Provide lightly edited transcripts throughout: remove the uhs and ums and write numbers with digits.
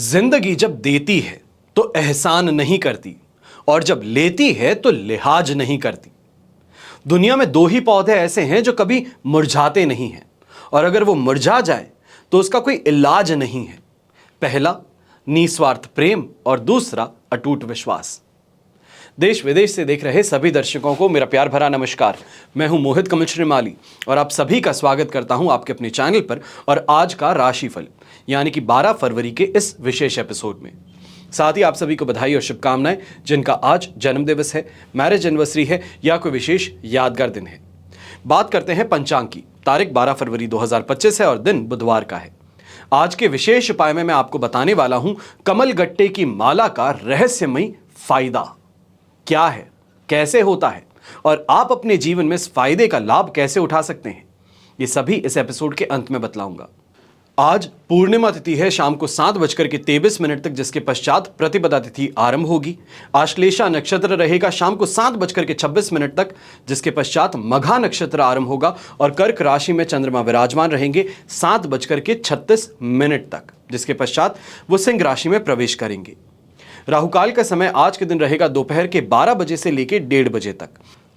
जिंदगी जब देती है तो एहसान नहीं करती, और जब लेती है तो लिहाज नहीं करती। दुनिया में दो ही पौधे ऐसे हैं जो कभी मुरझाते नहीं हैं, और अगर वो मुरझा जाए तो उसका कोई इलाज नहीं है। पहला निस्वार्थ प्रेम और दूसरा अटूट विश्वास। देश विदेश से देख रहे सभी दर्शकों को मेरा प्यार भरा नमस्कार। मैं हूं मोहित कमल श्रीमाली और आप सभी का स्वागत करता हूं आपके अपने चैनल पर और आज का राशिफल यानी कि 12 फरवरी के इस विशेष एपिसोड में। साथ ही आप सभी को बधाई और शुभकामनाएं जिनका आज जन्मदिवस है, मैरिज एनिवर्सरी है या कोई विशेष यादगार दिन है। बात करते हैं पंचांग की। तारीख 12 फरवरी 2025 है और दिन बुधवार का है। आज के विशेष उपाय में मैं आपको बताने वाला हूं कमल गट्टे की माला का रहस्यमयी फायदा क्या है, कैसे होता है और आप अपने जीवन में इस फायदे का लाभ कैसे उठा सकते हैं, ये सभी इस एपिसोड के अंत में बतलाऊंगा। आज पूर्णिमा तिथि है शाम को 7:23 तक, जिसके पश्चात प्रतिपदा तिथि आरंभ होगी। आश्लेषा नक्षत्र रहेगा शाम को 7:26 तक, जिसके पश्चात मघा नक्षत्र आरंभ होगा और कर्क राशि में चंद्रमा विराजमान रहेंगे 7:36 तक, जिसके पश्चात वो सिंह राशि में प्रवेश करेंगे। राहुकाल का समय आज के दिन रहेगा दोपहर के 12 बजे से लेकर 1:30 बजे तक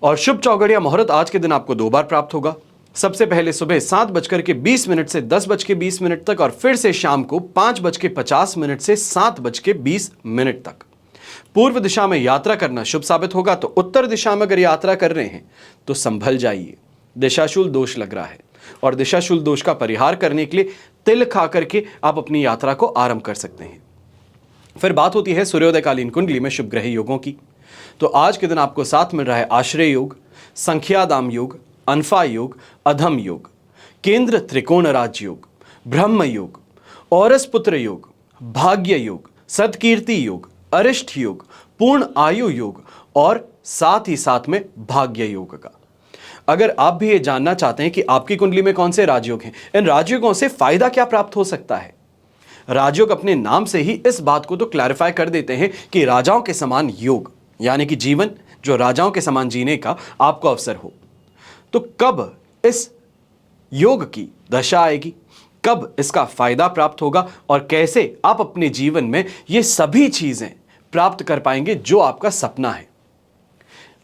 और शुभ चौगड़िया मुहूर्त आज के दिन आपको 2 बार प्राप्त होगा। सबसे पहले सुबह 7:20 से 10:20 तक और फिर से शाम को 5:50 से 7:20 तक। पूर्व दिशा में यात्रा करना शुभ साबित होगा, तो उत्तर दिशा में अगर यात्रा कर रहे हैं तो संभल जाइए। दिशाशूल दोष लग रहा है और दिशाशूल दोष का परिहार करने के लिए तिल खा करके आप अपनी यात्रा को आरंभ कर सकते हैं। फिर बात होती है सूर्योदयकालीन कुंडली में शुभ ग्रह योगों की। तो आज के दिन आपको साथ मिल रहा है आश्रय योग, संख्यादाम योग, अनफा योग, अधम योग, केंद्र त्रिकोण राज योग, ब्रह्म योग, औरस पुत्र योग, भाग्य योग, सत्कीर्ति योग, अरिष्ट योग, पूर्ण आयु योग और साथ ही साथ में भाग्य योग का। अगर आप भी ये जानना चाहते हैं कि आपकी कुंडली में कौन से राजयोग हैं, इन राजयोगों से फायदा क्या प्राप्त हो सकता है, राजयोग अपने नाम से ही इस बात को तो क्लैरिफाई कर देते हैं कि राजाओं के समान योग यानी कि जीवन जो राजाओं के समान जीने का आपको अवसर हो। तो कब इस योग की दशा आएगी, कब इसका फायदा प्राप्त होगा और कैसे आप अपने जीवन में ये सभी चीजें प्राप्त कर पाएंगे जो आपका सपना है।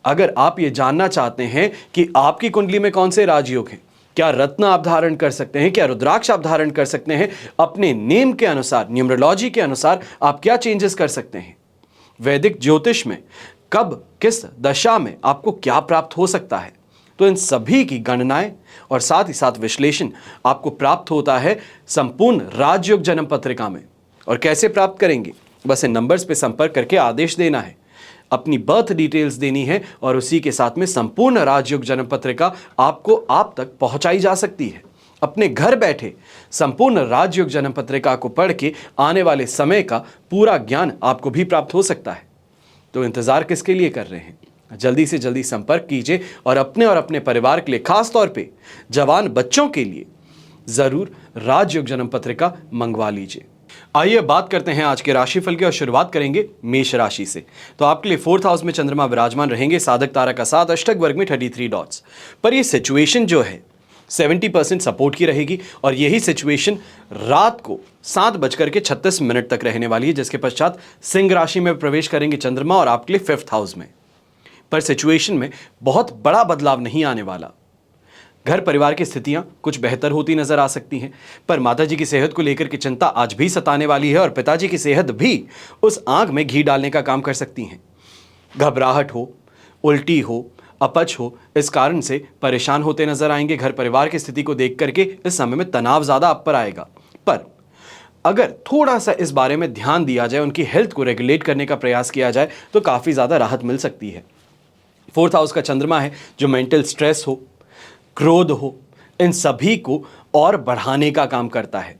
अगर आप ये जानना चाहते हैं कि आपकी कुंडली में कौन से राजयोग हैं, क्या रत्न आप धारण कर सकते हैं, क्या रुद्राक्ष आप धारण कर सकते हैं, अपने नेम के अनुसार, न्यूमरोलॉजी के अनुसार आप क्या चेंजेस कर सकते हैं, वैदिक ज्योतिष में कब किस दशा में आपको क्या प्राप्त हो सकता है, तो इन सभी की गणनाएं और साथ ही साथ विश्लेषण आपको प्राप्त होता है संपूर्ण राजयोग जन्म पत्रिका में। और कैसे प्राप्त करेंगे, बस इन नंबर्स पे संपर्क करके आदेश देना है, अपनी बर्थ डिटेल्स देनी है और उसी के साथ में संपूर्ण राजयोग जन्म पत्रिका आपको आप तक पहुंचाई जा सकती है। अपने घर बैठे संपूर्ण राजयोग जन्म पत्रिका को पढ़ के आने वाले समय का पूरा ज्ञान आपको भी प्राप्त हो सकता है। तो इंतजार किसके लिए कर रहे हैं, जल्दी से जल्दी संपर्क कीजिए और अपने परिवार के लिए, खास तौर पे जवान बच्चों के लिए जरूर राजयोग जन्म पत्रिका मंगवा लीजिए। आइए बात करते हैं आज के राशिफल की और शुरुआत करेंगे मेष राशि से। तो आपके लिए 4th हाउस में चंद्रमा विराजमान रहेंगे, साधक तारा का साथ, अष्टक वर्ग में 33 डॉट्स पर। यह सिचुएशन जो है 70% सपोर्ट की रहेगी और यही सिचुएशन रात को 7:36 तक रहने वाली है, जिसके पश्चात सिंह राशि में प्रवेश करेंगे चंद्रमा और आपके लिए 5th हाउस में। पर सिचुएशन में बहुत बड़ा बदलाव नहीं आने वाला। घर परिवार की स्थितियां कुछ बेहतर होती नजर आ सकती हैं, पर माताजी की सेहत को लेकर की चिंता आज भी सताने वाली है और पिताजी की सेहत भी उस आग में घी डालने का काम कर सकती हैं। घबराहट हो, उल्टी हो, अपच हो, इस कारण से परेशान होते नजर आएंगे। घर परिवार की स्थिति को देख करके इस समय में तनाव ज्यादा आप पर आएगा, पर अगर थोड़ा सा इस बारे में ध्यान दिया जाए, उनकी हेल्थ को रेगुलेट करने का प्रयास किया जाए तो काफी ज्यादा राहत मिल सकती है। 4th हाउस का चंद्रमा है जो मेंटल स्ट्रेस हो, क्रोध हो, इन सभी को और बढ़ाने का काम करता है।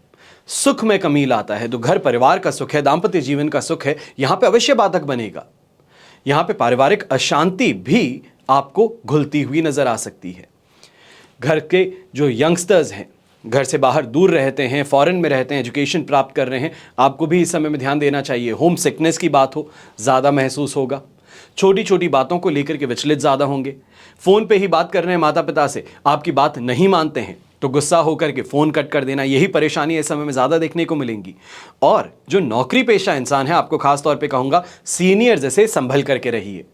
सुख में कमी लाता है। तो घर परिवार का सुख है, दाम्पत्य जीवन का सुख है, यहां पे अवश्य बाधक बनेगा। यहां पे पारिवारिक अशांति भी आपको घुलती हुई नजर आ सकती है। घर के जो यंगस्टर्स हैं, घर से बाहर दूर रहते हैं, फॉरेन में रहते हैं, एजुकेशन प्राप्त कर रहे हैं, आपको भी इस समय में ध्यान देना चाहिए। होम सिकनेस की बात हो, ज्यादा महसूस होगा। छोटी छोटी बातों को लेकर के विचलित ज्यादा होंगे। फोन पे ही बात कर रहे हैं माता पिता से, आपकी बात नहीं मानते हैं, तो गुस्सा होकर के फोन कट कर देना, यही परेशानी इस समय में ज्यादा देखने को मिलेंगी। और जो नौकरी पेशा इंसान है, आपको खास तौर पे कहूंगा सीनियर जैसे संभल करके रहिए।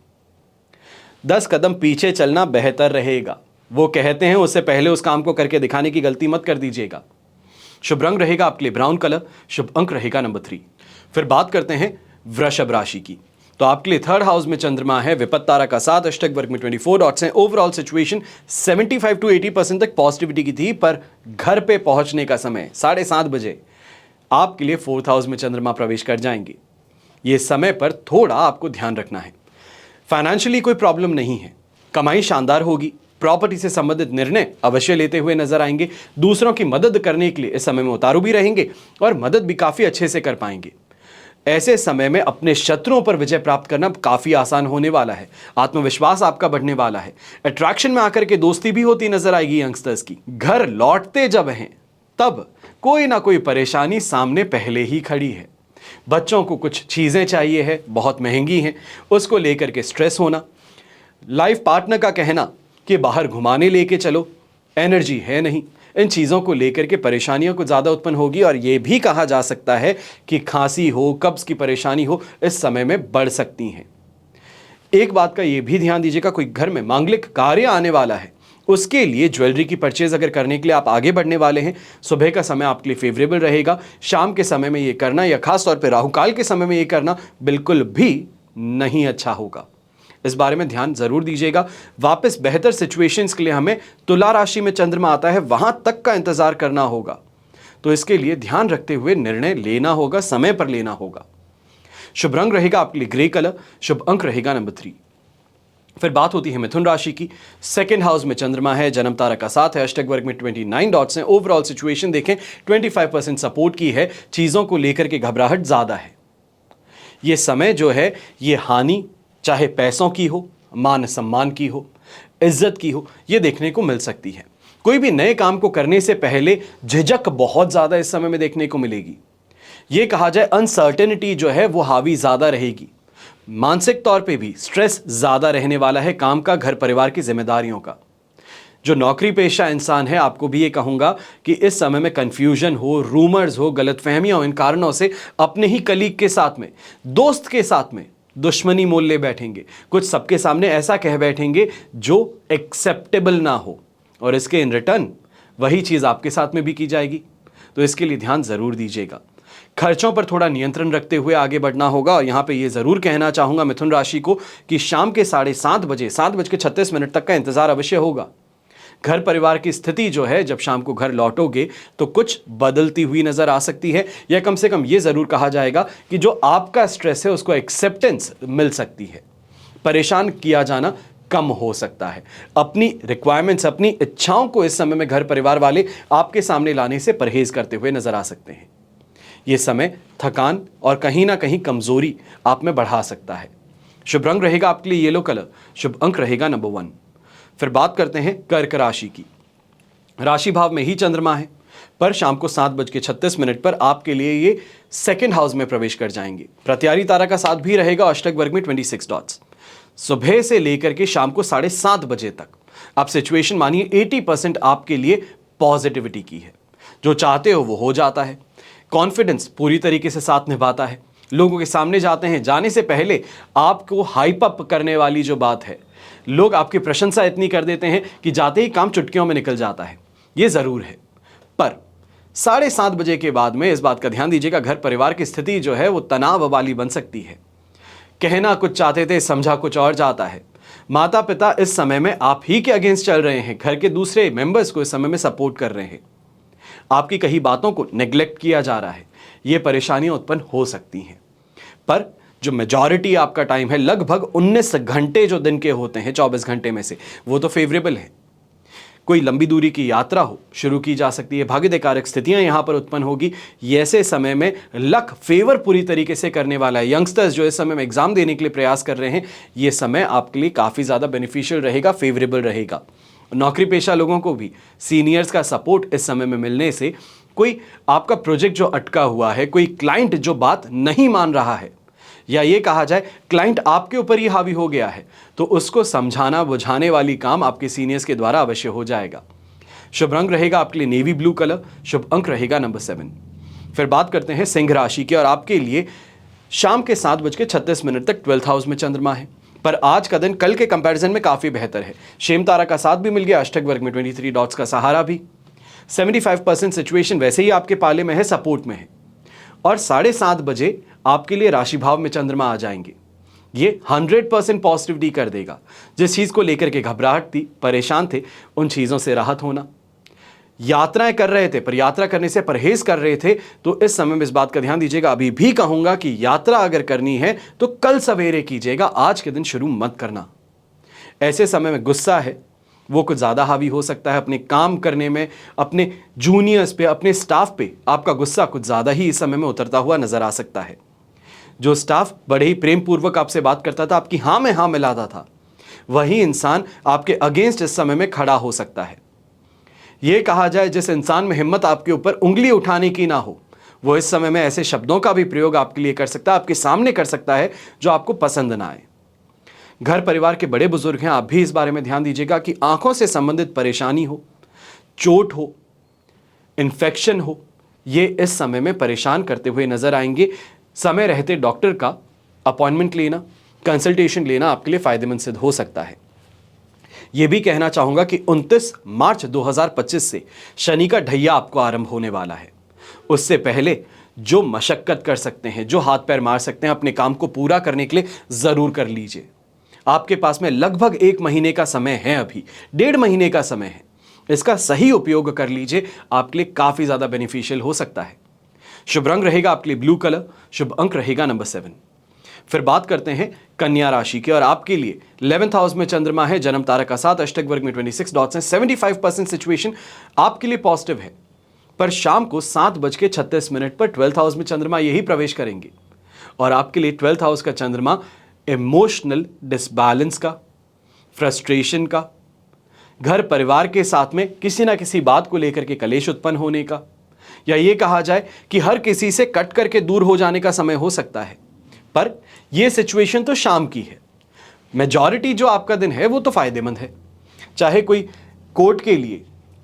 10 कदम पीछे चलना बेहतर रहेगा, वो कहते हैं उससे पहले उस काम को करके दिखाने की गलती मत कर दीजिएगा। शुभ रंग रहेगा आपके लिए ब्राउन कलर, शुभ अंक रहेगा नंबर 3। फिर बात करते हैं वृषभ राशि की। तो आपके लिए 3rd हाउस में चंद्रमा है, विपत्त तारा का 7, अष्टक वर्ग में 24 डॉट्स हैं। ओवरऑल सिचुएशन 75 to 80% तक पॉजिटिविटी की थी, पर घर पे पहुंचने का समय 7:30 बजे आपके लिए 4th हाउस में चंद्रमा प्रवेश कर जाएंगे। ये समय पर थोड़ा आपको ध्यान रखना है। फाइनेंशियली कोई प्रॉब्लम नहीं है, कमाई शानदार होगी, प्रॉपर्टी से संबंधित निर्णय अवश्य लेते हुए नजर आएंगे। दूसरों की मदद करने के लिए इस समय में उतारू भी रहेंगे और मदद भी काफी अच्छे से कर पाएंगे। ऐसे समय में अपने शत्रुओं पर विजय प्राप्त करना काफी आसान होने वाला है। आत्मविश्वास आपका बढ़ने वाला है। अट्रैक्शन में आकर के दोस्ती भी होती नजर आएगी यंगस्टर्स की। घर लौटते जब हैं तब कोई ना कोई परेशानी सामने पहले ही खड़ी है। बच्चों को कुछ चीजें चाहिए है, बहुत महंगी हैं, उसको लेकर के स्ट्रेस होना। लाइफ पार्टनर का कहना कि बाहर घुमाने लेके चलो, एनर्जी है नहीं, इन चीज़ों को लेकर के परेशानियों को ज़्यादा उत्पन्न होगी। और ये भी कहा जा सकता है कि खांसी हो, कब्ज की परेशानी हो, इस समय में बढ़ सकती हैं। एक बात का ये भी ध्यान दीजिएगा, कोई घर में मांगलिक कार्य आने वाला है, उसके लिए ज्वेलरी की परचेज अगर करने के लिए आप आगे बढ़ने वाले हैं, सुबह का समय आपके लिए फेवरेबल रहेगा। शाम के समय में ये करना या खास तौर पर राहुकाल के समय में ये करना बिल्कुल भी नहीं अच्छा होगा। इस बारे में ध्यान जरूर दीजिएगा। वापस बेहतर सिचुएशंस के लिए हमें तुला राशि में चंद्रमा आता है, वहां तक का इंतजार करना होगा, तो इसके लिए ध्यान रखते हुए निर्णय लेना होगा, समय पर लेना होगा। शुभ रंग रहेगा आपके लिए ग्रे कलर, शुभ अंक रहेगा नंबर 3। फिर बात होती है मिथुन राशि की। 2nd हाउस में चंद्रमा है, जन्म तारा का 7 है, अष्टक वर्ग में 29 डॉट्स हैं। ओवरऑल सिचुएशन देखें 25% सपोर्ट की है, चीजों को लेकर के घबराहट ज्यादा है। यह समय जो है ये हानि चाहे पैसों की हो, मान सम्मान की हो, इज्जत की हो, यह देखने को मिल सकती है। कोई भी नए काम को करने से पहले झिझक बहुत ज्यादा इस समय में देखने को मिलेगी। यह कहा जाए अनसर्टेनिटी जो है वो हावी ज्यादा रहेगी। मानसिक तौर पे भी स्ट्रेस ज्यादा रहने वाला है, काम का, घर परिवार की जिम्मेदारियों का। जो नौकरी पेशा इंसान है, आपको भी ये कहूंगा कि इस समय में कंफ्यूजन हो, रूमर्स हो, गलतफहमियां हो, इन कारणों से अपने ही कलीग के साथ में, दोस्त के साथ में दुश्मनी मोल ले बैठेंगे। कुछ सबके सामने ऐसा कह बैठेंगे जो एक्सेप्टेबल ना हो, और इसके इन रिटर्न वही चीज आपके साथ में भी की जाएगी। तो इसके लिए ध्यान जरूर दीजिएगा। खर्चों पर थोड़ा नियंत्रण रखते हुए आगे बढ़ना होगा। और यहां पे ये जरूर कहना चाहूंगा मिथुन राशि को कि शाम के 7:30 बजे 7:36 तक का इंतजार अवश्य होगा। घर परिवार की स्थिति जो है, जब शाम को घर लौटोगे तो कुछ बदलती हुई नजर आ सकती है, या कम से कम ये जरूर कहा जाएगा कि जो आपका स्ट्रेस है उसको एक्सेप्टेंस मिल सकती है। परेशान किया जाना कम हो सकता है। अपनी रिक्वायरमेंट्स, अपनी इच्छाओं को इस समय में घर परिवार वाले आपके सामने लाने से परहेज करते हुए नजर आ सकते हैं। यह समय थकान और कहीं ना कहीं कमजोरी आप में बढ़ा सकता है। शुभ रंग रहेगा आपके लिए येलो कलर, शुभ अंक रहेगा नंबर 1। फिर बात करते हैं कर्क राशि की। राशि भाव में ही चंद्रमा है, पर शाम को 7:36 पर आपके लिए ये 2nd हाउस में प्रवेश कर जाएंगे। प्रत्यारी तारा का साथ भी रहेगा, अष्टक वर्ग में 26 डॉट्स। सुबह से लेकर के शाम को 7:30 बजे तक आप सिचुएशन मानिए 80% आपके लिए पॉजिटिविटी की है। जो चाहते हो वो हो जाता है। कॉन्फिडेंस पूरी तरीके से साथ निभाता है। लोगों के सामने जाते हैं, जाने से पहले आपको हाइप अप करने वाली जो बात है, लोग आपकी प्रशंसा इतनी कर देते हैं कि जाते ही काम चुटकियों में निकल जाता है। यह जरूर है, पर 7:30 बजे के बाद में इस बात का ध्यान दीजिएगा, घर परिवार की स्थिति जो है वो तनाव वाली बन सकती है। कहना कुछ चाहते थे, समझा कुछ और जाता है। माता पिता इस समय में आप ही के अगेंस्ट चल रहे हैं, घर के दूसरे मेंबर्स को इस समय में सपोर्ट कर रहे हैं। आपकी कही बातों को नेग्लेक्ट किया जा रहा है। ये परेशानियां उत्पन्न हो सकती हैं, पर जो मेजॉरिटी आपका टाइम है, लगभग 19 घंटे जो दिन के होते हैं 24 घंटे में से, वो तो फेवरेबल है। कोई लंबी दूरी की यात्रा हो, शुरू की जा सकती है। भाग्यकारक स्थितियां यहां पर उत्पन्न होगी। ऐसे समय में लक फेवर पूरी तरीके से करने वाला है। यंगस्टर्स जो इस समय में एग्जाम देने के लिए प्रयास कर रहे हैं, ये समय आपके लिए काफी ज्यादा बेनिफिशियल रहेगा, फेवरेबल रहेगा। नौकरी पेशा लोगों को भी सीनियर्स का सपोर्ट इस समय में मिलने से, कोई आपका प्रोजेक्ट जो अटका हुआ है, कोई क्लाइंट जो बात नहीं मान रहा है, या ये कहा जाए क्लाइंट आपके ऊपर ही हावी हो गया है, तो उसको समझाना बुझाने वाली काम आपके सीनियर्स के द्वारा अवश्य हो जाएगा। शुभ रंग रहेगा आपके लिए नेवी ब्लू कलर, शुभ अंक रहेगा नंबर 7। फिर बात करते हैं सिंह राशि की, और आपके लिए शाम के 7:36 तक 12th हाउस में चंद्रमा है। पर आज का दिन कल के कंपैरिजन में काफी बेहतर है। शेम तारा का साथ भी मिल गया, अष्टक वर्ग में 23 डॉट्स का सहारा भी। 75% सिचुएशन वैसे ही आपके पाले में है, सपोर्ट में है। और 7:30 बजे आपके लिए राशि भाव में चंद्रमा आ जाएंगे। ये 100% पॉजिटिविटी कर देगा। जिस चीज को लेकर के घबराहट थी, परेशान थे, उन चीजों से राहत होना। यात्राएं कर रहे थे पर यात्रा करने से परहेज कर रहे थे, तो इस समय में इस बात का ध्यान दीजिएगा। अभी भी कहूंगा कि यात्रा अगर करनी है तो कल सवेरे कीजिएगा, आज के दिन शुरू मत करना। ऐसे समय में गुस्सा है वो कुछ ज्यादा हावी हो सकता है। अपने काम करने में, अपने जूनियर्स पे, अपने स्टाफ पे आपका गुस्सा कुछ ज्यादा ही इस समय में उतरता हुआ नजर आ सकता है। जो स्टाफ बड़े ही प्रेम पूर्वक आपसे बात करता था, आपकी हां में हां मिलाता था, वही इंसान आपके अगेंस्ट इस समय में खड़ा हो सकता है। यह कहा जाए जिस इंसान में हिम्मत आपके ऊपर उंगली उठाने की ना हो, वो इस समय में ऐसे शब्दों का भी प्रयोग आपके लिए कर सकता है, आपके सामने कर सकता है जो आपको पसंद ना आए। घर परिवार के बड़े बुजुर्ग हैं, आप भी इस बारे में ध्यान दीजिएगा कि आंखों से संबंधित परेशानी हो, चोट हो, इन्फेक्शन हो, ये इस समय में परेशान करते हुए नजर आएंगे। समय रहते डॉक्टर का अपॉइंटमेंट लेना, कंसल्टेशन लेना आपके लिए फायदेमंद सिद्ध हो सकता है। यह भी कहना चाहूंगा कि 29 मार्च 2025 से शनि का ढैया आपको आरंभ होने वाला है। उससे पहले जो मशक्कत कर सकते हैं, जो हाथ पैर मार सकते हैं, अपने काम को पूरा करने के लिए जरूर कर लीजिए। आपके पास में लगभग 1 महीने का समय है, अभी 1.5 महीने का समय है। इसका सही उपयोग कर लीजिए, आपके लिए काफी ज्यादा बेनिफिशियल हो सकता है। शुभ रंग रहेगा आपके लिए ब्लू कलर, शुभ अंक रहेगा नंबर 7। फिर बात करते हैं कन्या राशि की, और आपके लिए 11th हाउस में चंद्रमा है, जन्म तारा का साथ, अष्टक वर्ग में 26 डॉट्स हैं। 75% सिचुएशन आपके लिए पॉजिटिव है। पर शाम को 7:36 पर 12th हाउस में चंद्रमा यही प्रवेश करेंगे, और आपके लिए 12th हाउस का चंद्रमा इमोशनल डिसबैलेंस का, फ्रस्ट्रेशन का, घर परिवार के साथ में किसी ना किसी बात को लेकर के कलेश उत्पन्न होने का, या ये कहा जाए कि हर किसी से कट करके दूर हो जाने का समय हो सकता है। पर यह सिचुएशन तो शाम की है। मेजॉरिटी जो आपका दिन है वो तो फायदेमंद है। चाहे कोई कोर्ट के लिए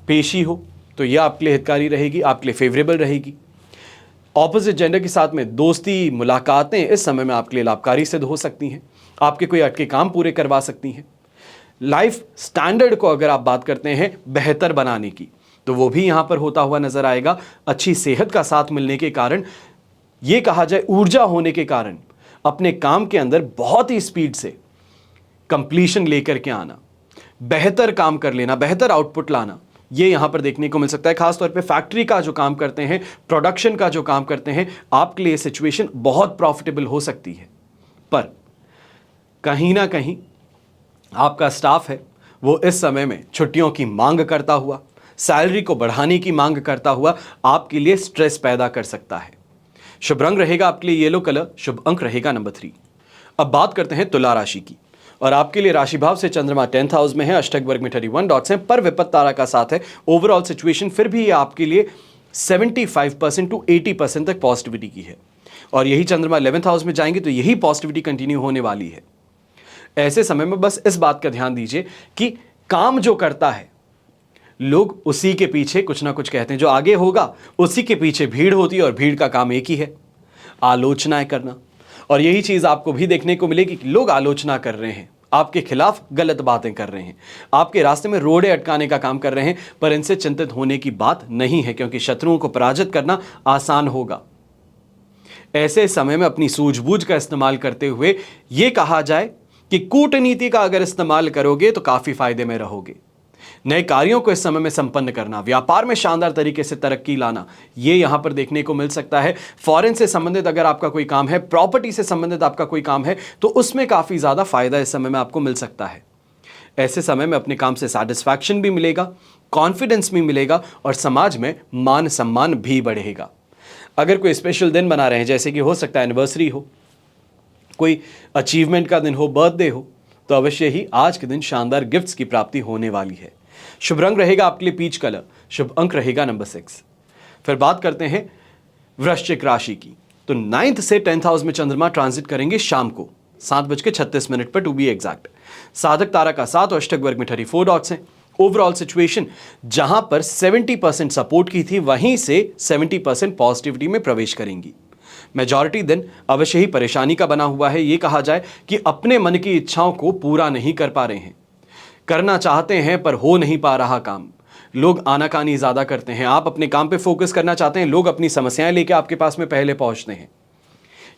पेशी हो तो यह आपके लिए हितकारी रहेगी, आपके लिए फेवरेबल रहेगी। ऑपोजिट जेंडर के साथ में दोस्ती, मुलाकातें इस समय में आपके लिए लाभकारी सिद्ध हो सकती हैं। आपके कोई अटके काम पूरे करवा सकती हैं। लाइफ स्टैंडर्ड को अगर आप बात करते हैं बेहतर बनाने की, तो वो भी यहां पर होता हुआ नजर आएगा। अच्छी सेहत का साथ मिलने के कारण, यह कहा जाए ऊर्जा होने के कारण, अपने काम के अंदर बहुत ही स्पीड से कंप्लीशन लेकर के आना, बेहतर काम कर लेना, बेहतर आउटपुट लाना, यह यहां पर देखने को मिल सकता है। खासतौर पे फैक्ट्री का जो काम करते हैं, प्रोडक्शन का जो काम करते हैं, आपके लिए सिचुएशन बहुत प्रॉफिटेबल हो सकती है। पर कहीं ना कहीं आपका स्टाफ है वो इस समय में छुट्टियों की मांग करता हुआ, सैलरी को बढ़ाने की मांग करता हुआ आपके लिए स्ट्रेस पैदा कर सकता है। शुभ रंग रहेगा आपके लिए येलो कलर, शुभ अंक रहेगा नंबर 3। अब बात करते हैं तुला राशि की, और आपके लिए राशि भाव से चंद्रमा 10th हाउस में है, अष्टक वर्ग में 31 डॉट्स हैं, पर विपत्त तारा का साथ है। ओवरऑल सिचुएशन फिर भी आपके लिए 75% to 80% तक पॉजिटिविटी की है, और यही चंद्रमा 11th हाउस में जाएंगे तो यही पॉजिटिविटी कंटिन्यू होने वाली है। ऐसे समय में बस इस बात का ध्यान दीजिए कि काम जो करता है लोग उसी के पीछे कुछ ना कुछ कहते हैं, जो आगे होगा उसी के पीछे भीड़ होती है, और भीड़ का काम एक ही है, आलोचनाएं करना। और यही चीज आपको भी देखने को मिलेगी कि लोग आलोचना कर रहे हैं, आपके खिलाफ गलत बातें कर रहे हैं, आपके रास्ते में रोड़े अटकाने का काम कर रहे हैं। पर इनसे चिंतित होने की बात नहीं है, क्योंकि शत्रुओं को पराजित करना आसान होगा। ऐसे समय में अपनी सूझबूझ का इस्तेमाल करते हुए यह कहा जाए कि कूटनीति का अगर इस्तेमाल करोगे तो काफी फायदे में रहोगे। नए कार्यों को इस समय में संपन्न करना, व्यापार में शानदार तरीके से तरक्की लाना, यह यहां पर देखने को मिल सकता है। फॉरेन से संबंधित अगर आपका कोई काम है, प्रॉपर्टी से संबंधित आपका कोई काम है, तो उसमें काफी ज्यादा फायदा इस समय में आपको मिल सकता है। ऐसे समय में अपने काम से सैटिस्फैक्शन भी मिलेगा, कॉन्फिडेंस भी मिलेगा, और समाज में मान सम्मान भी बढ़ेगा। अगर कोई स्पेशल दिन बना रहे हैं, जैसे कि हो सकता है एनिवर्सरी हो, कोई अचीवमेंट का दिन हो, बर्थडे हो, तो अवश्य ही आज के दिन शानदार गिफ्ट्स की प्राप्ति होने वाली है। शुभ रंग रहेगा आपके लिए पीच कलर, शुभ अंक रहेगा नंबर 6। फिर बात करते हैं वृश्चिक राशि की, तो 9th से 10th हाउस में चंद्रमा ट्रांजिट करेंगे शाम को 7:36 पर, टू बी एग्जैक्ट। साधक तारा का साथ और अष्टक वर्ग में 34 डॉट्स हैं। ओवरऑल सिचुएशन जहां पर 70% सपोर्ट की थी, वहीं से 70% पॉजिटिविटी में प्रवेश करेंगी। मेजॉरिटी दिन अवश्य ही परेशानी का बना हुआ है। यह कहा जाए कि अपने मन की इच्छाओं को पूरा नहीं कर पा रहे हैं, करना चाहते हैं पर हो नहीं पा रहा काम। लोग आनाकानी ज्यादा करते हैं। आप अपने काम पे फोकस करना चाहते हैं, लोग अपनी समस्याएं लेके आपके पास में पहले पहुंचते हैं।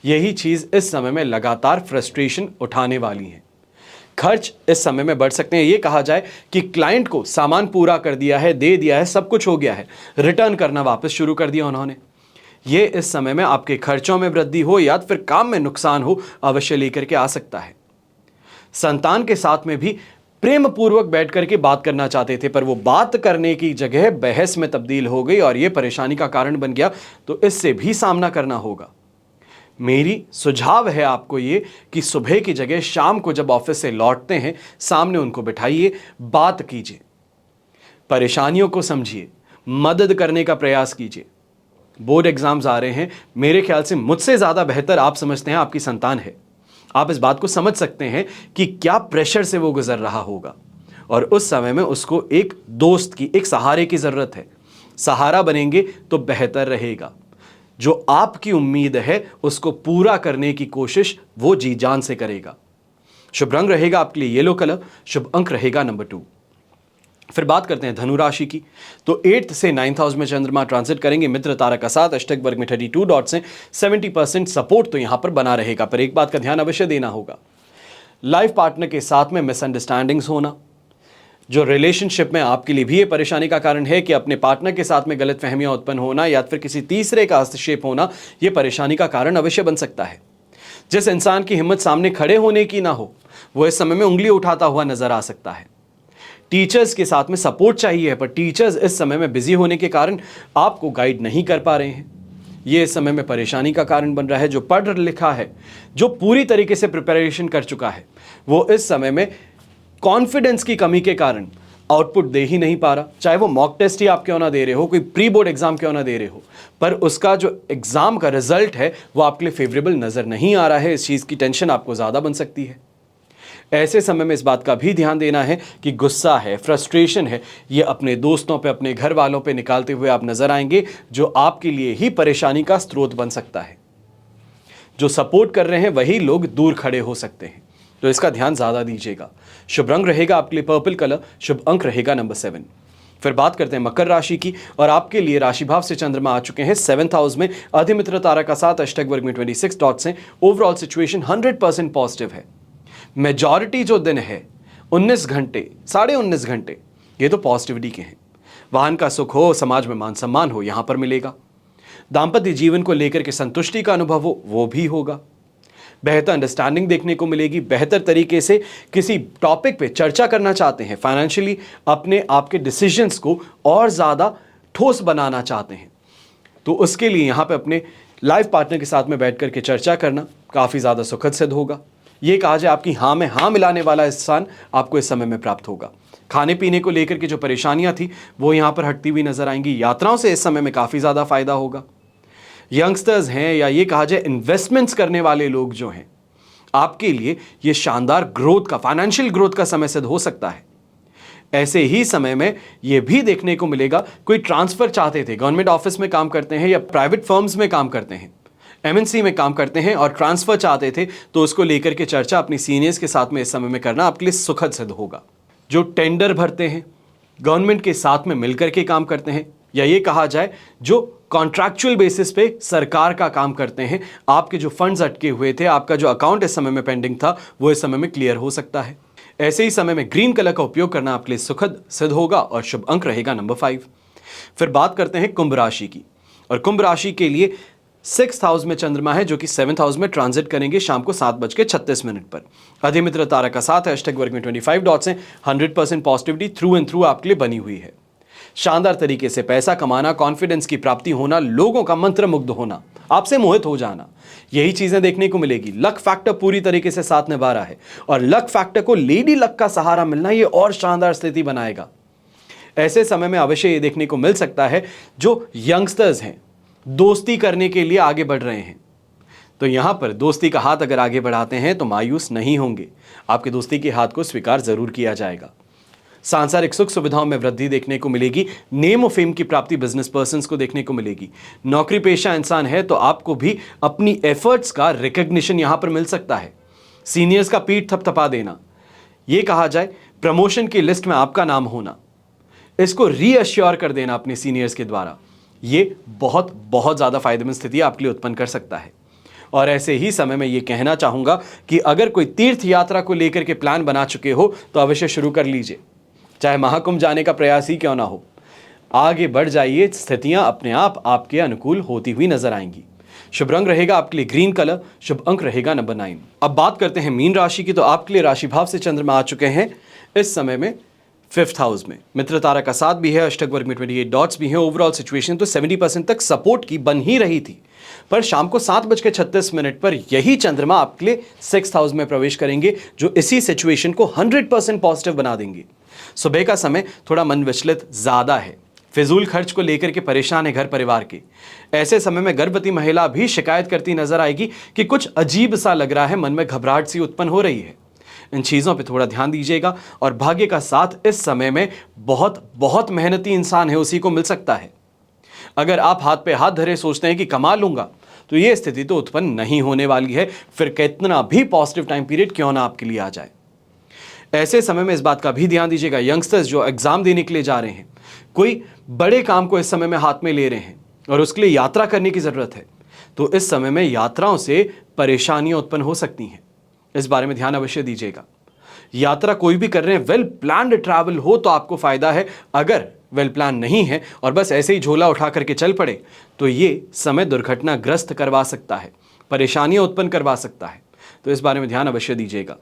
यही चीज इस समय में लगातार फ्रस्ट्रेशन उठाने वाली है। खर्च इस समय में बढ़ सकते हैं। यह कहा जाए कि क्लाइंट को सामान पूरा कर दिया है, दे दिया है, सब कुछ हो गया है, रिटर्न करना वापस शुरू कर दिया उन्होंने। यह इस समय में आपके खर्चों में वृद्धि हो या फिर काम में नुकसान हो, अवश्य लेकर के आ सकता है। संतान के साथ में भी प्रेम पूर्वक बैठ करके बात करना चाहते थे, पर वो बात करने की जगह बहस में तब्दील हो गई और यह परेशानी का कारण बन गया, तो इससे भी सामना करना होगा। मेरी सुझाव है आपको ये कि सुबह की जगह शाम को जब ऑफिस से लौटते हैं, सामने उनको बिठाइए, बात कीजिए, परेशानियों को समझिए, मदद करने का प्रयास कीजिए। बोर्ड एग्जाम्स आ रहे हैं, मेरे ख्याल से मुझसे ज्यादा बेहतर आप समझते हैं आपकी संतान है। आप इस बात को समझ सकते हैं कि क्या प्रेशर से वो गुजर रहा होगा, और उस समय में उसको एक दोस्त की, एक सहारे की जरूरत है। सहारा बनेंगे तो बेहतर रहेगा। जो आपकी उम्मीद है उसको पूरा करने की कोशिश वो जी जान से करेगा। शुभ रंग रहेगा आपके लिए येलो कलर, शुभ अंक रहेगा नंबर 2। फिर बात करते हैं धनु राशि की। तो 8th से 9th हाउस में चंद्रमा ट्रांजिट करेंगे, मित्र तारा का साथ, अष्टक वर्ग में 32 डॉट्स हैं। 70% सपोर्ट तो यहां पर बना रहेगा, पर एक बात का ध्यान अवश्य देना होगा, लाइफ पार्टनर के साथ में मिसअंडरस्टैंडिंग्स होना, जो रिलेशनशिप में आपके लिए भी ये परेशानी का कारण है कि अपने पार्टनर के साथ में गलतफहमियां उत्पन्न होना या फिर किसी तीसरे का हस्तक्षेप होना, यह परेशानी का कारण अवश्य बन सकता है। जिस इंसान की हिम्मत सामने खड़े होने की ना हो, वो इस समय में उंगली उठाता हुआ नजर आ सकता है। टीचर्स के साथ में सपोर्ट चाहिए, पर टीचर्स इस समय में बिजी होने के कारण आपको गाइड नहीं कर पा रहे हैं। ये इस समय में परेशानी का कारण बन रहा है। जो पढ़ लिखा है, जो पूरी तरीके से प्रिपरेशन कर चुका है, वो इस समय में कॉन्फिडेंस की कमी के कारण आउटपुट दे ही नहीं पा रहा। चाहे वो मॉक टेस्ट ही आप क्यों ना दे रहे हो, कोई प्री बोर्ड एग्जाम क्यों ना दे रहे हो, पर उसका जो एग्जाम का रिजल्ट है वो आपके लिए फेवरेबल नजर नहीं आ रहा है। इस चीज की टेंशन आपको ज्यादा बन सकती है। ऐसे समय में इस बात का भी ध्यान देना है कि गुस्सा है, फ्रस्ट्रेशन है, ये अपने दोस्तों पे, अपने घर वालों पे निकालते हुए आप नजर आएंगे, जो आपके लिए ही परेशानी का स्रोत बन सकता है। जो सपोर्ट कर रहे हैं वही लोग दूर खड़े हो सकते हैं, तो इसका ध्यान ज्यादा दीजिएगा। शुभ रंग रहेगा आपके लिए पर्पल कलर, शुभ अंक रहेगा नंबर 7। फिर बात करते हैं मकर राशि की, और आपके लिए राशि भाव से चंद्रमा आ चुके हैं 7th हाउस में, अधिमित्र तारा का साथ, अष्टक वर्ग में 26 डॉट्स हैं। ओवरऑल सिचुएशन 100% पॉजिटिव है। मेजॉरिटी जो दिन है 19 घंटे, 19.5 घंटे, ये तो पॉजिटिविटी के हैं। वाहन का सुख हो, समाज में मान सम्मान हो, यहां पर मिलेगा। दाम्पत्य जीवन को लेकर के संतुष्टि का अनुभव हो, वो भी होगा। बेहतर अंडरस्टैंडिंग देखने को मिलेगी। बेहतर तरीके से किसी टॉपिक पे चर्चा करना चाहते हैं, फाइनेंशियली अपने आपके डिसीजंस को और ज़्यादा ठोस बनाना चाहते हैं, तो उसके लिए यहाँ पे अपने लाइफ पार्टनर के साथ में बैठ करके चर्चा करना काफ़ी ज़्यादा सुखद सिद्ध होगा। ये कहा जाए आपकी हाँ में हाँ मिलाने वाला स्थान आपको इस समय में प्राप्त होगा। खाने पीने को लेकर के जो परेशानियां थी वो यहाँ पर हटती हुई नजर आएंगी। यात्राओं से इस समय में काफ़ी ज़्यादा फायदा होगा। यंगस्टर्स हैं या ये कहा जाए इन्वेस्टमेंट्स करने वाले लोग जो हैं, आपके लिए ये शानदार ग्रोथ का, फाइनेंशियल ग्रोथ का समय सिद्ध हो सकता है। ऐसे ही समय में ये भी देखने को मिलेगा, कोई ट्रांसफर चाहते थे, गवर्नमेंट ऑफिस में काम करते हैं या प्राइवेट फर्म्स में काम करते हैं, एमएनसी में काम करते हैं और ट्रांसफर चाहते थे, तो उसको लेकर के चर्चा अपनी सीनियर्स के साथ में इस समय में करना आपके लिए सुखद सिद्ध होगा। जो टेंडर भरते हैं, गवर्नमेंट के साथ में मिलकर के काम करते हैं, या ये कहा जाए जो कॉन्ट्रैक्चुअल बेसिस पे सरकार का काम करते हैं, आपके जो फंड्स अटके हुए थे, आपका जो अकाउंट इस समय में पेंडिंग था, वो इस समय में क्लियर हो सकता है। ऐसे ही समय में ग्रीन कलर का उपयोग करना आपके लिए सुखद सिद्ध होगा और शुभ अंक रहेगा नंबर 5। फिर बात करते हैं कुंभ राशि की, और कुंभ राशि के लिए 6th हाउस में चंद्रमा है जो कि 7th हाउस में ट्रांजिट करेंगे शाम को 7:36 पर। अधिमित्र तारा का साथ है, अष्टक वर्ग में 25 डॉट्स हैं। 100% पॉजिटिविटी थ्रू एंड थ्रू आपके लिए बनी हुई है। शानदार तरीके से पैसा कमाना, कॉन्फिडेंस की प्राप्ति होना, लोगों का मंत्र मुग्ध होना, आपसे मोहित हो जाना, यही चीजें देखने को मिलेगी। लक फैक्टर पूरी तरीके से साथ निभा रहा है, और लक फैक्टर को लेडी लक का सहारा मिलना ये और शानदार स्थिति बनाएगा। ऐसे समय में अवश्य ये देखने को मिल सकता है जो यंगस्टर्स हैं, दोस्ती करने के लिए आगे बढ़ रहे हैं, तो यहां पर दोस्ती का हाथ अगर आगे बढ़ाते हैं तो मायूस नहीं होंगे, आपके दोस्ती के हाथ को स्वीकार जरूर किया जाएगा। सांसारिक सुख सुविधाओं में वृद्धि देखने को मिलेगी। नेम और फेम की प्राप्ति बिजनेस पर्संस को देखने को मिलेगी। नौकरी पेशा इंसान है तो आपको भी अपनी एफर्ट्स का रिकग्निशन यहां पर मिल सकता है। सीनियर्स का पीठ थपथपा देना, यह कहा जाए प्रमोशन की लिस्ट में आपका नाम होना, इसको रीअश्योर कर देना अपने सीनियर्स के द्वारा, ये बहुत बहुत ज्यादा फायदेमंद स्थिति आपके लिए उत्पन्न कर सकता है। और ऐसे ही समय में ये कहना चाहूंगा कि अगर कोई तीर्थ यात्रा को लेकर के प्लान बना चुके हो तो अवश्य शुरू कर लीजिए, चाहे महाकुंभ जाने का प्रयास ही क्यों ना हो। आगे बढ़ जाइए, स्थितियां अपने आप आपके अनुकूल होती हुई नजर आएंगी। शुभ रंग रहेगा आपके लिए ग्रीन कलर, शुभ अंक रहेगा नंबर 9। अब बात करते हैं मीन राशि की। तो आपके लिए राशि भाव से चंद्रमा आ चुके हैं इस समय में 5th हाउस में। मित्र तारा का साथ भी है, अष्टक वर्ग में 28 डॉट्स भी हैं। ओवरऑल सिचुएशन तो 70% तक सपोर्ट की बन ही रही थी, पर शाम को 7:36 पर यही चंद्रमा आपके लिए 6th हाउस में प्रवेश करेंगे, जो इसी सिचुएशन को 100% पॉजिटिव बना देंगे। सुबह का समय थोड़ा मन विचलित ज्यादा है, फिजूल खर्च को लेकर के परेशान है घर परिवार के। ऐसे समय में गर्भवती महिला भी शिकायत करती नजर आएगी कि कुछ अजीब सा लग रहा है, मन में घबराहट सी उत्पन्न हो रही है। इन चीज़ों पे थोड़ा ध्यान दीजिएगा। और भाग्य का साथ इस समय में बहुत बहुत मेहनती इंसान है उसी को मिल सकता है। अगर आप हाथ पे हाथ धरे सोचते हैं कि कमा लूंगा, तो ये स्थिति तो उत्पन्न नहीं होने वाली है, फिर कितना भी पॉजिटिव टाइम पीरियड क्यों ना आपके लिए आ जाए। ऐसे समय में इस बात का भी ध्यान दीजिएगा, यंगस्टर्स जो एग्जाम देने के लिए जा रहे हैं, कोई बड़े काम को इस समय में हाथ में ले रहे हैं और उसके लिए यात्रा करने की जरूरत है, तो इस समय में यात्राओं से परेशानियां उत्पन्न हो सकती हैं। इस बारे में ध्यान अवश्य दीजिएगा। यात्रा कोई भी कर रहे हैं, वेल प्लान्ड ट्रैवल हो तो आपको फायदा है। अगर वेल प्लान नहीं है और बस ऐसे ही झोला उठा करके चल पड़े, तो ये समय दुर्घटनाग्रस्त करवा सकता है, परेशानियां उत्पन्न करवा सकता है। तो इस बारे में ध्यान अवश्य दीजिएगा।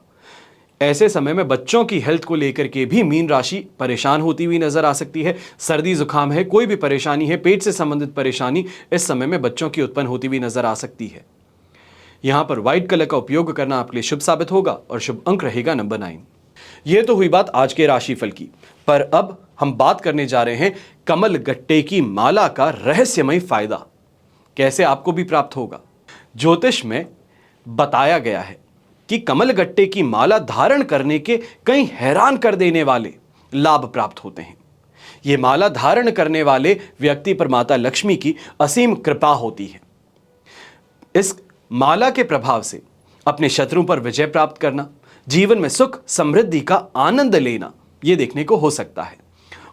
ऐसे समय में बच्चों की हेल्थ को लेकर के भी मीन राशि परेशान होती हुई नजर आ सकती है। सर्दी जुकाम है, कोई भी परेशानी है, पेट से संबंधित परेशानी इस समय में बच्चों की उत्पन्न होती हुई नजर आ सकती है। यहां पर व्हाइट कलर का उपयोग करना आपके लिए शुभ साबित होगा और शुभ अंक रहेगा नंबर 9। यह तो हुई बात आज के राशिफल की, पर अब हम बात करने जा रहे हैं कमल गट्टे की माला का रहस्यमय फायदा कैसे आपको भी प्राप्त होगा। ज्योतिष में बताया गया है कि कमल गट्टे की माला धारण करने के कई हैरान कर देने वाले लाभ प्राप्त होते हैं। यह माला धारण करने वाले व्यक्ति पर माता लक्ष्मी की असीम कृपा होती है। इस माला के प्रभाव से अपने शत्रुओं पर विजय प्राप्त करना, जीवन में सुख समृद्धि का आनंद लेना, यह देखने को हो सकता है।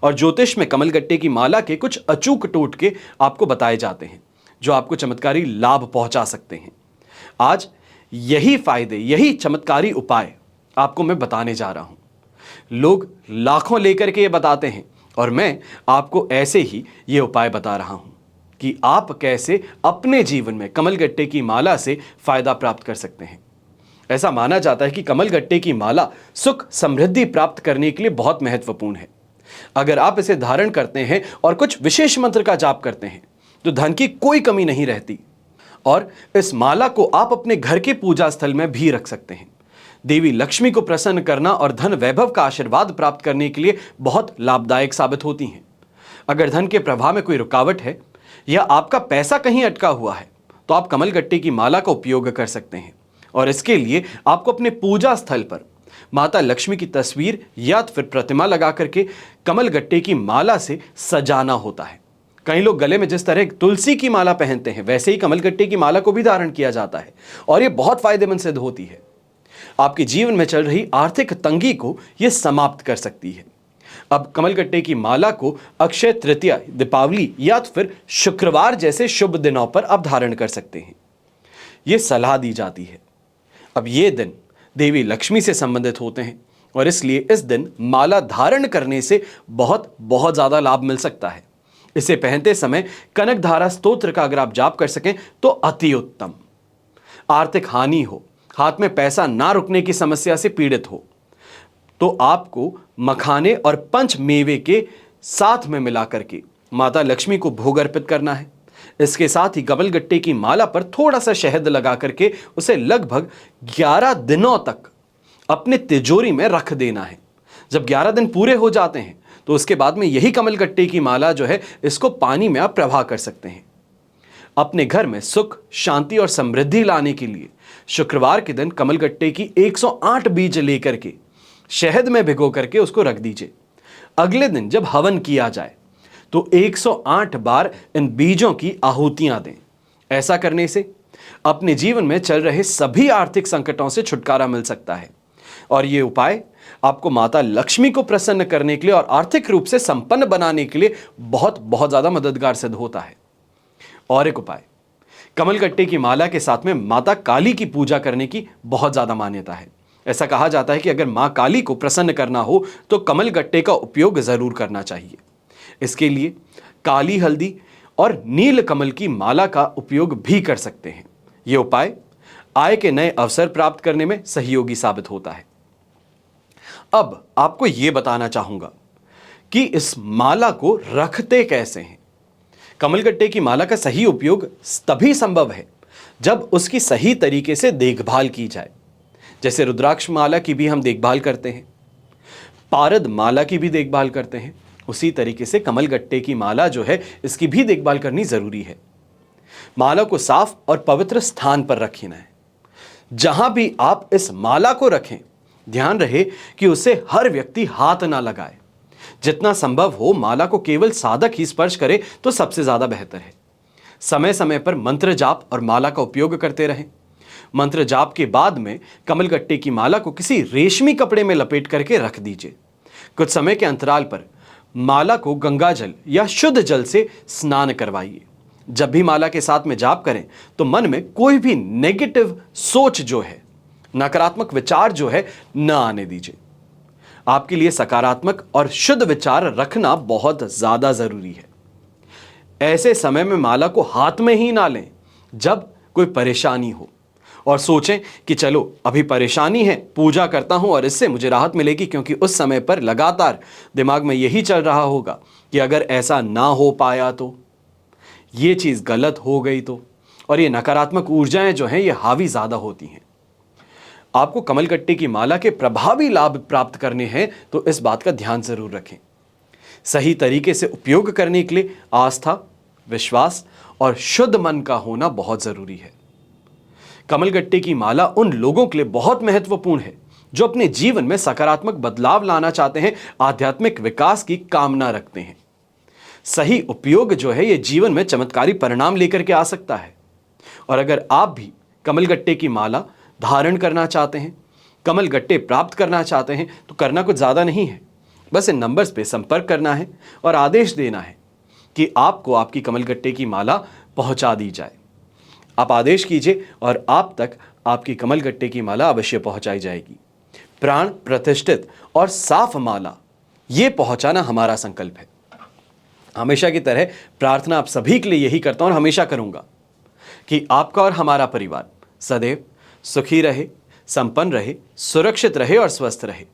और ज्योतिष में कमलगट्टे की माला के कुछ अचूक टोटके आपको बताए जाते हैं जो आपको चमत्कारी लाभ पहुंचा सकते हैं। आज यही फायदे, यही चमत्कारी उपाय आपको मैं बताने जा रहा हूं। लोग लाखों लेकर के ये बताते हैं और मैं आपको ऐसे ही ये उपाय बता रहा हूं कि आप कैसे अपने जीवन में कमलगट्टे की माला से फायदा प्राप्त कर सकते हैं। ऐसा माना जाता है कि कमलगट्टे की माला सुख समृद्धि प्राप्त करने के लिए बहुत महत्वपूर्ण है। अगर आप इसे धारण करते हैं और कुछ विशेष मंत्र का जाप करते हैं तो धन की कोई कमी नहीं रहती। और इस माला को आप अपने घर के पूजा स्थल में भी रख सकते हैं। देवी लक्ष्मी को प्रसन्न करना और धन वैभव का आशीर्वाद प्राप्त करने के लिए बहुत लाभदायक साबित होती हैं। अगर धन के प्रवाह में कोई रुकावट है या आपका पैसा कहीं अटका हुआ है तो आप कमलगट्टे की माला का उपयोग कर सकते हैं। और इसके लिए आपको अपने पूजा स्थल पर माता लक्ष्मी की तस्वीर या फिर प्रतिमा लगा करके कमलगट्टे की माला से सजाना होता है। कई लोग गले में जिस तरह तुलसी की माला पहनते हैं वैसे ही कमलगट्टे की माला को भी धारण किया जाता है और यह बहुत फायदेमंद सिद्ध होती है। आपके जीवन में चल रही आर्थिक तंगी को यह समाप्त कर सकती है। अब कमलगट्टे की माला को अक्षय तृतीया, दीपावली या फिर शुक्रवार जैसे शुभ दिनों पर आप धारण कर सकते हैं। यह सलाह दी जाती है। अब ये दिन देवी लक्ष्मी से संबंधित होते हैं और इसलिए इस दिन माला धारण करने से बहुत बहुत ज्यादा लाभ मिल सकता है। इसे पहनते समय कनक धारा स्तोत्र का अगर आप जाप कर सकें तो अति उत्तम। आर्थिक हानि हो, हाथ में पैसा ना रुकने की समस्या से पीड़ित हो तो आपको मखाने और पंच मेवे के साथ में मिलाकर के माता लक्ष्मी को भोग अर्पित करना है। इसके साथ ही कमलगट्टे की माला पर थोड़ा सा शहद लगा करके उसे लगभग 11 दिनों तक अपने तिजोरी में रख देना है। जब 11 दिन पूरे हो जाते हैं तो उसके बाद में यही कमलगट्टे की माला जो है इसको पानी में आप प्रवाह कर सकते हैं। अपने घर में सुख शांति और समृद्धि लाने के लिए शुक्रवार के दिन कमलगट्टे की 108 बीज लेकर के शहद में भिगो करके उसको रख दीजिए। अगले दिन जब हवन किया जाए तो 108 बार इन बीजों की आहुतियां दें। ऐसा करने से अपने जीवन में चल रहे सभी आर्थिक संकटों से छुटकारा मिल सकता है। और ये उपाय आपको माता लक्ष्मी को प्रसन्न करने के लिए और आर्थिक रूप से संपन्न बनाने के लिए बहुत बहुत ज्यादा मददगार सिद्ध होता है। और एक उपाय, कमलगट्टे की माला के साथ में माता काली की पूजा करने की बहुत ज्यादा मान्यता है। ऐसा कहा जाता है कि अगर मां काली को प्रसन्न करना हो तो कमलगट्टे का उपयोग जरूर करना चाहिए। इसके लिए काली हल्दी और नील कमल की माला का उपयोग भी कर सकते हैं। यह उपाय आय के नए अवसर प्राप्त करने में सहयोगी साबित होता है। अब आपको यह बताना चाहूंगा कि इस माला को रखते कैसे हैं। कमलगट्टे की माला का सही उपयोग तभी संभव है जब उसकी सही तरीके से देखभाल की जाए। जैसे रुद्राक्ष माला की भी हम देखभाल करते हैं, पारद माला की भी देखभाल करते हैं, उसी तरीके से कमलगट्टे की माला जो है इसकी भी देखभाल करनी जरूरी है। माला को साफ और पवित्र स्थान पर रखना है। जहां भी आप इस माला को रखें, ध्यान रहे कि उसे हर व्यक्ति हाथ ना लगाए। जितना संभव हो माला को केवल साधक ही स्पर्श करे तो सबसे ज्यादा बेहतर है। समय समय पर मंत्र जाप और माला का उपयोग करते रहें। मंत्र जाप के बाद में कमलगट्टे की माला को किसी रेशमी कपड़े में लपेट करके रख दीजिए। कुछ समय के अंतराल पर माला को गंगा जल या शुद्ध जल से स्नान करवाइए। जब भी माला के साथ में जाप करें तो मन में कोई भी नेगेटिव सोच जो है, नकारात्मक विचार जो है, न आने दीजिए। आपके लिए सकारात्मक और शुद्ध विचार रखना बहुत ज्यादा जरूरी है। ऐसे समय में माला को हाथ में ही ना लें जब कोई परेशानी हो और सोचें कि चलो अभी परेशानी है, पूजा करता हूं और इससे मुझे राहत मिलेगी, क्योंकि उस समय पर लगातार दिमाग में यही चल रहा होगा कि अगर ऐसा ना हो पाया तो, ये चीज गलत हो गई तो, और ये नकारात्मक ऊर्जाएं जो हैं ये हावी ज्यादा होती हैं। आपको कमलगट्टे की माला के प्रभावी लाभ प्राप्त करने हैं तो इस बात का ध्यान जरूर रखें। सही तरीके से उपयोग करने के लिए आस्था, विश्वास और शुद्ध मन का होना बहुत जरूरी है। कमलगट्टे की माला उन लोगों के लिए बहुत महत्वपूर्ण है जो अपने जीवन में सकारात्मक बदलाव लाना चाहते हैं, आध्यात्मिक विकास की कामना रखते हैं। सही उपयोग जो है ये जीवन में चमत्कारी परिणाम लेकर के आ सकता है। और अगर आप भी कमलगट्टे की माला धारण करना चाहते हैं, कमलगट्टे प्राप्त करना चाहते हैं, तो करना कुछ ज़्यादा नहीं है। बस इन नंबर्स पे संपर्क करना है और आदेश देना है कि आपको आपकी कमलगट्टे की माला पहुंचा दी जाए। आप आदेश कीजिए और आप तक आपकी कमलगट्टे की माला अवश्य पहुंचाई जाएगी। प्राण प्रतिष्ठित और साफ माला ये पहुंचाना हमारा संकल्प है। हमेशा की तरह प्रार्थना आप सभी के लिए यही करता हूं और हमेशा करूंगा कि आपका और हमारा परिवार सदैव सुखी रहे, संपन्न रहे, सुरक्षित रहे और स्वस्थ रहे।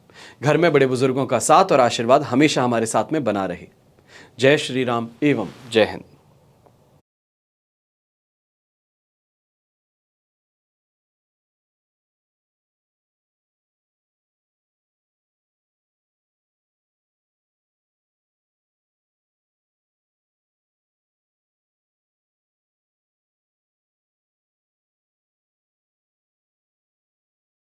घर में बड़े बुजुर्गों का साथ और आशीर्वाद हमेशा हमारे साथ में बना रहे। जय श्री राम एवं जय हिंद।